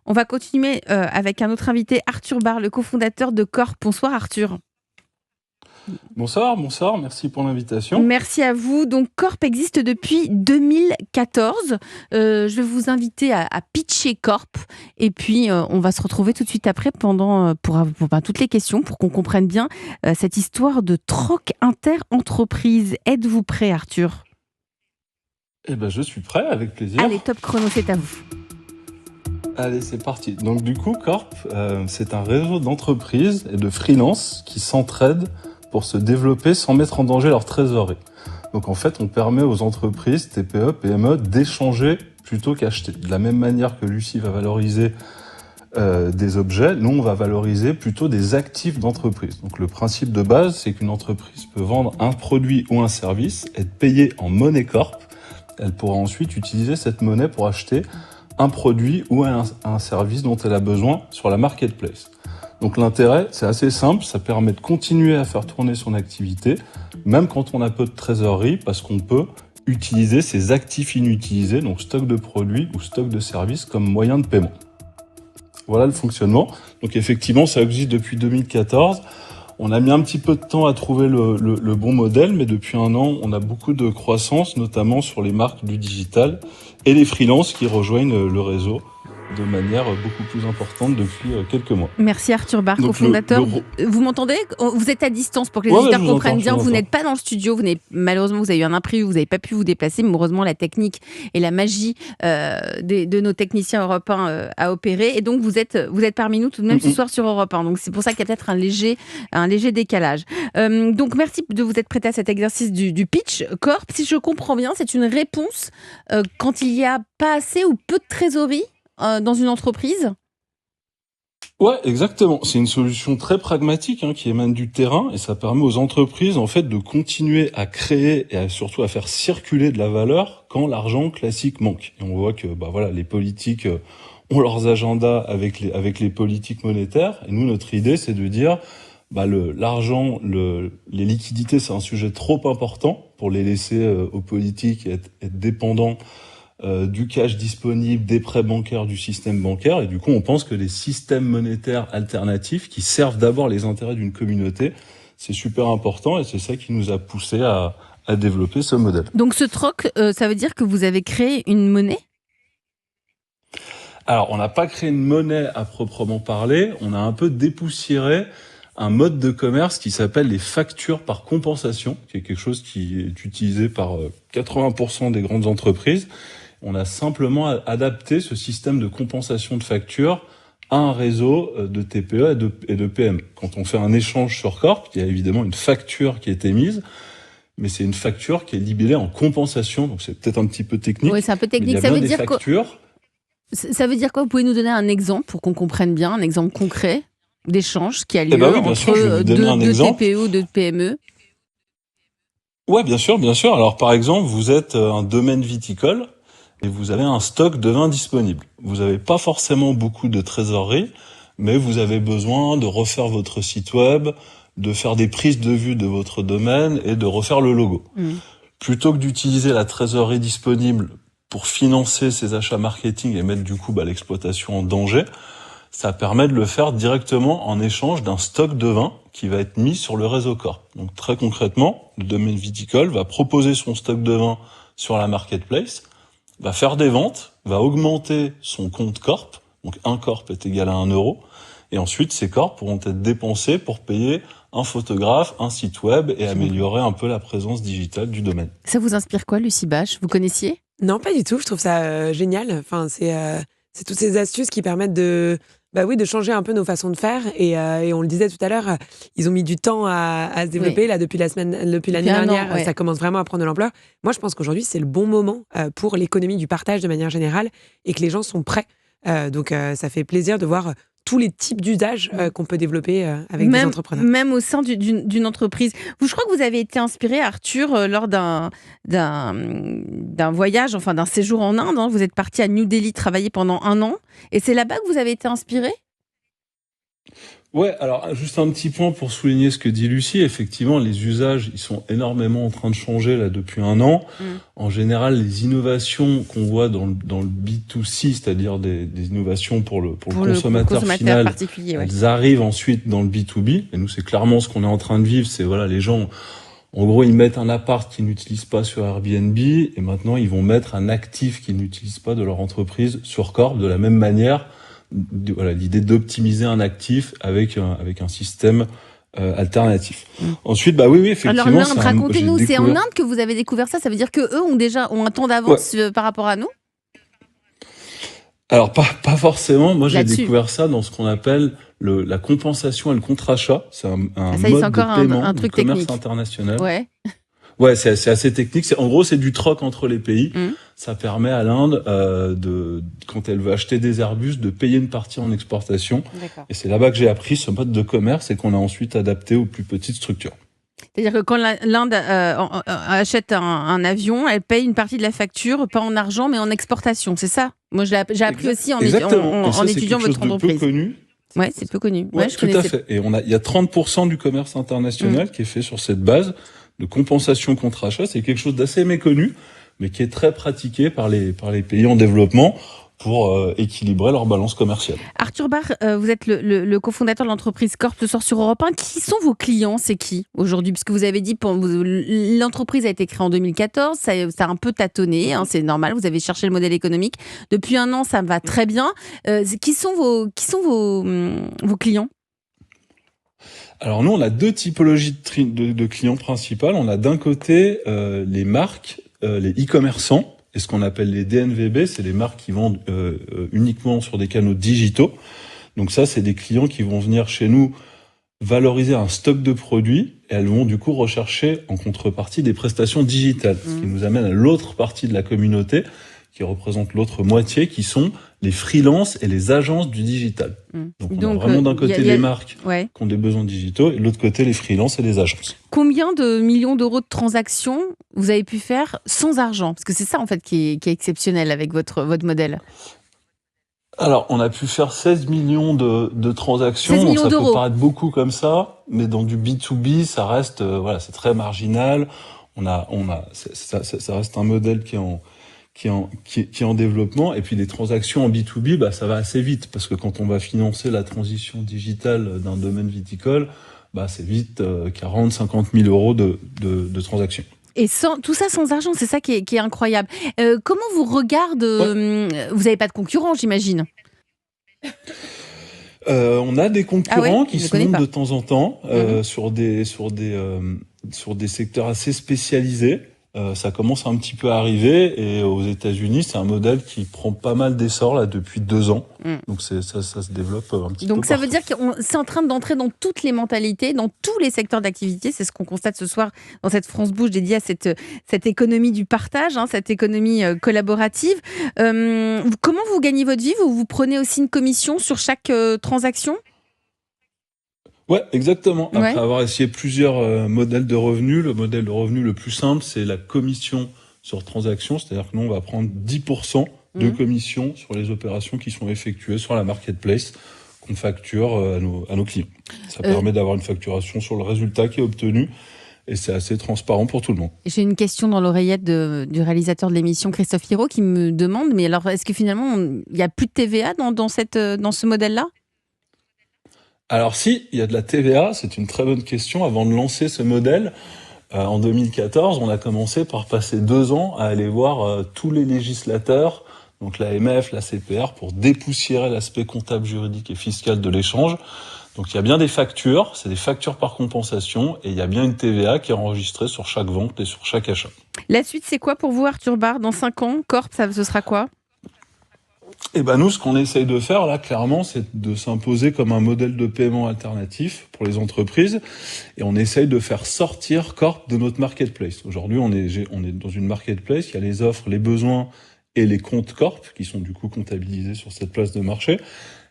On va continuer avec un autre invité, Arthur Barre, le cofondateur de Corp. Bonsoir Arthur. Bonsoir, merci pour l'invitation. Merci à vous. Donc Corp existe depuis 2014. Je vais vous inviter à pitcher Corp et puis on va se retrouver tout de suite après pour toutes les questions pour qu'on comprenne bien cette histoire de troc inter-entreprise. Êtes-vous prêt Arthur ? Eh ben, je suis prêt, avec plaisir. Allez, top chrono, c'est à vous. Allez, c'est parti. Donc du coup, Corp, c'est un réseau d'entreprises et de freelance qui s'entraident pour se développer sans mettre en danger leur trésorerie. Donc en fait, on permet aux entreprises, TPE, PME, d'échanger plutôt qu'acheter. De la même manière que Lucie va valoriser des objets, nous on va valoriser plutôt des actifs d'entreprise. Donc le principe de base, c'est qu'une entreprise peut vendre un produit ou un service, être payée en monnaie Corp. Elle pourra ensuite utiliser cette monnaie pour acheter un produit ou un service dont elle a besoin sur la marketplace. Donc l'intérêt, c'est assez simple, ça permet de continuer à faire tourner son activité, même quand on a peu de trésorerie, parce qu'on peut utiliser ces actifs inutilisés, donc stock de produits ou stock de services, comme moyen de paiement. Voilà le fonctionnement. Donc effectivement, ça existe depuis 2014. On a mis un petit peu de temps à trouver le bon modèle, mais depuis un an, on a beaucoup de croissance, notamment sur les marques du digital et les freelances qui rejoignent le réseau de manière beaucoup plus importante depuis quelques mois. Merci Arthur Barre, cofondateur. Vous m'entendez ? Vous êtes à distance pour que les auditeurs comprennent bien. Vous n'êtes pas dans le studio. Malheureusement, vous avez eu un imprévu. Vous n'avez pas pu vous déplacer. Mais heureusement, la technique et la magie de nos techniciens Europe 1 a opéré. Et donc, vous êtes parmi nous tout de même ce soir sur Europe 1. Donc, c'est pour ça qu'il y a peut-être un léger décalage. Donc, merci de vous être prêté à cet exercice du pitch. Corp, si je comprends bien, c'est une réponse quand il n'y a pas assez ou peu de trésorerie dans une entreprise ? Ouais, exactement. C'est une solution très pragmatique qui émane du terrain et ça permet aux entreprises en fait de continuer à créer et surtout à faire circuler de la valeur quand l'argent classique manque. Et on voit que les politiques ont leurs agendas avec les politiques monétaires. Et nous, notre idée, c'est de dire l'argent, les liquidités, c'est un sujet trop important pour les laisser aux politiques et être dépendants du cash disponible, des prêts bancaires, du système bancaire. Et du coup, on pense que les systèmes monétaires alternatifs qui servent d'abord les intérêts d'une communauté, c'est super important et c'est ça qui nous a poussé à développer ce modèle. Donc ce troc, ça veut dire que vous avez créé une monnaie ? Alors, on n'a pas créé une monnaie à proprement parler, on a un peu dépoussiéré un mode de commerce qui s'appelle les factures par compensation, qui est quelque chose qui est utilisé par 80% des grandes entreprises. On a simplement adapté ce système de compensation de factures à un réseau de TPE et de PME. Quand on fait un échange sur Corp, il y a évidemment une facture qui est émise, mais c'est une facture qui est libellée en compensation, donc c'est peut-être un petit peu technique. Oui, c'est un peu technique. Ça veut dire quoi ? Ça veut dire quoi ? Vous pouvez nous donner un exemple pour qu'on comprenne bien, un exemple concret d'échange qui a lieu entre deux TPE ou deux PME ? Ouais, bien sûr. Alors par exemple, vous êtes un domaine viticole et vous avez un stock de vin disponible. Vous n'avez pas forcément beaucoup de trésorerie, mais vous avez besoin de refaire votre site web, de faire des prises de vue de votre domaine et de refaire le logo. Plutôt que d'utiliser la trésorerie disponible pour financer ces achats marketing et mettre du coup l'exploitation en danger, ça permet de le faire directement en échange d'un stock de vin qui va être mis sur le réseau Corp. Donc très concrètement, le domaine viticole va proposer son stock de vin sur la marketplace, va faire des ventes, va augmenter son compte Corp, donc un Corp est égal à 1 euro, et ensuite ces Corps pourront être dépensés pour payer un photographe, un site web et améliorer un peu la présence digitale du domaine. Ça vous inspire quoi, Lucie Bache ? Vous connaissiez ? Non, pas du tout, je trouve ça génial. Enfin, c'est toutes ces astuces qui permettent de changer un peu nos façons de faire. Et on le disait tout à l'heure, ils ont mis du temps à se développer. Oui. Là, depuis l'année dernière, ça commence vraiment à prendre de l'ampleur. Moi, je pense qu'aujourd'hui, c'est le bon moment pour l'économie du partage de manière générale et que les gens sont prêts. Donc, ça fait plaisir de voir tous les types d'usages qu'on peut développer avec des entrepreneurs. Même au sein d'une entreprise. Je crois que vous avez été inspiré, Arthur, lors d'un voyage, enfin d'un séjour en Inde. Vous êtes parti à New Delhi travailler pendant 1 an. Et c'est là-bas que vous avez été inspiré ? Ouais, alors juste un petit point pour souligner ce que dit Lucie. Effectivement, les usages, ils sont énormément en train de changer là depuis un an. En général, les innovations qu'on voit dans le B2C, c'est-à-dire des innovations pour le consommateur final, particulier, elles arrivent ensuite dans le B2B. Et nous, c'est clairement ce qu'on est en train de vivre. C'est voilà, les gens, en gros, ils mettent un appart qu'ils n'utilisent pas sur Airbnb et maintenant ils vont mettre un actif qu'ils n'utilisent pas de leur entreprise sur Corp de la même manière. Voilà, l'idée d'optimiser un actif avec un système alternatif. Ensuite, oui, effectivement. Alors l'Inde, racontez-nous, c'est en Inde que vous avez découvert ça. Ça veut dire que eux ont un temps d'avance par rapport à nous. Alors pas forcément. Moi, j'ai découvert ça dans ce qu'on appelle la compensation et le contre-achat. C'est un mode de paiement, un truc de commerce technique. International. Ouais, c'est assez technique. En gros, c'est du troc entre les pays. Ça permet à l'Inde, quand elle veut acheter des Airbus, de payer une partie en exportation. Et c'est là-bas que j'ai appris ce mode de commerce et qu'on a ensuite adapté aux plus petites structures. C'est-à-dire que quand l'Inde achète un avion, elle paye une partie de la facture, pas en argent, mais en exportation. C'est ça? Moi, j'ai appris aussi en étudiant votre entreprise. C'est connu. Ouais, c'est peu connu. Ouais, tout à fait. Et il y a 30% du commerce international qui est fait sur cette base de compensation contre achat. C'est quelque chose d'assez méconnu, mais qui est très pratiqué par les pays en développement pour équilibrer leur balance commerciale. Arthur Barr, vous êtes le cofondateur de l'entreprise Corp ce soir sur Europe 1. Qui sont vos clients? C'est qui aujourd'hui? Parce que vous avez dit l'entreprise a été créée en 2014, ça a un peu tâtonné, c'est normal, vous avez cherché le modèle économique. Depuis un an, ça va très bien. Qui sont vos clients? Alors nous, on a deux typologies de clients principales. On a d'un côté les marques, les e-commerçants, et ce qu'on appelle les DNVB, c'est les marques qui vendent uniquement sur des canaux digitaux. Donc ça, c'est des clients qui vont venir chez nous valoriser un stock de produits et elles vont du coup rechercher en contrepartie des prestations digitales. Ce qui nous amène à l'autre partie de la communauté qui représente l'autre moitié, qui sont les freelances et les agences du digital. Donc on a vraiment d'un côté les marques qui ont des besoins digitaux et de l'autre côté les freelances et les agences. Combien de millions d'euros de transactions vous avez pu faire sans argent? Parce que c'est ça en fait qui est exceptionnel avec votre modèle. Alors, on a pu faire 16 millions de transactions. 16 millions ça d'euros. peut paraître beaucoup comme ça, mais dans du B2B, ça reste, c'est très marginal. Ça reste un modèle qui est en développement. Et puis les transactions en B2B, ça va assez vite parce que quand on va financer la transition digitale d'un domaine viticole, c'est vite 40, 50 000 euros de transactions. Et tout ça sans argent, c'est ça qui est incroyable. Comment vous regardez Vous n'avez pas de concurrents, j'imagine. On a des concurrents qui se montent de temps en temps sur des secteurs assez spécialisés. Ça commence un petit peu à arriver et aux États-Unis, c'est un modèle qui prend pas mal d'essor là depuis 2 ans. Donc ça se développe un petit peu. Donc ça veut dire que c'est en train d'entrer dans toutes les mentalités, dans tous les secteurs d'activité. C'est ce qu'on constate ce soir dans cette France Bouge dédiée à cette économie du partage, cette économie collaborative. Comment vous gagnez votre vie? Vous prenez aussi une commission sur chaque transaction? Ouais, exactement. Après avoir essayé plusieurs modèles de revenus, le modèle de revenu le plus simple, c'est la commission sur transaction. C'est-à-dire que nous, on va prendre 10% de commission sur les opérations qui sont effectuées sur la marketplace qu'on facture à nos clients. Ça permet d'avoir une facturation sur le résultat qui est obtenu et c'est assez transparent pour tout le monde. J'ai une question dans l'oreillette du réalisateur de l'émission, Christophe Hiro, qui me demande, mais alors est-ce que finalement, il n'y a plus de TVA dans ce modèle-là? Alors si, il y a de la TVA, c'est une très bonne question. Avant de lancer ce modèle, en 2014, on a commencé par passer 2 ans à aller voir tous les législateurs, donc l'AMF, la CPR, pour dépoussiérer l'aspect comptable, juridique et fiscal de l'échange. Donc il y a bien des factures, c'est des factures par compensation, et il y a bien une TVA qui est enregistrée sur chaque vente et sur chaque achat. La suite, c'est quoi pour vous, Arthur Barr? Dans 5 ans, Corp, ce sera quoi? Et nous, ce qu'on essaye de faire, là, clairement, c'est de s'imposer comme un modèle de paiement alternatif pour les entreprises. Et on essaye de faire sortir Corp de notre marketplace. Aujourd'hui, on est dans une marketplace, il y a les offres, les besoins et les comptes Corp qui sont du coup comptabilisés sur cette place de marché.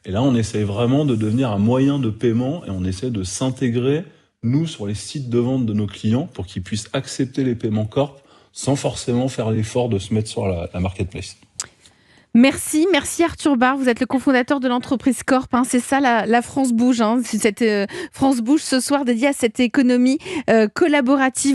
Et là, on essaye vraiment de devenir un moyen de paiement et on essaie de s'intégrer, nous, sur les sites de vente de nos clients pour qu'ils puissent accepter les paiements Corp sans forcément faire l'effort de se mettre sur la marketplace. Merci Arthur Barre. Vous êtes le cofondateur de l'entreprise Corp. C'est ça la France bouge. C'est cette France bouge ce soir dédiée à cette économie collaborative.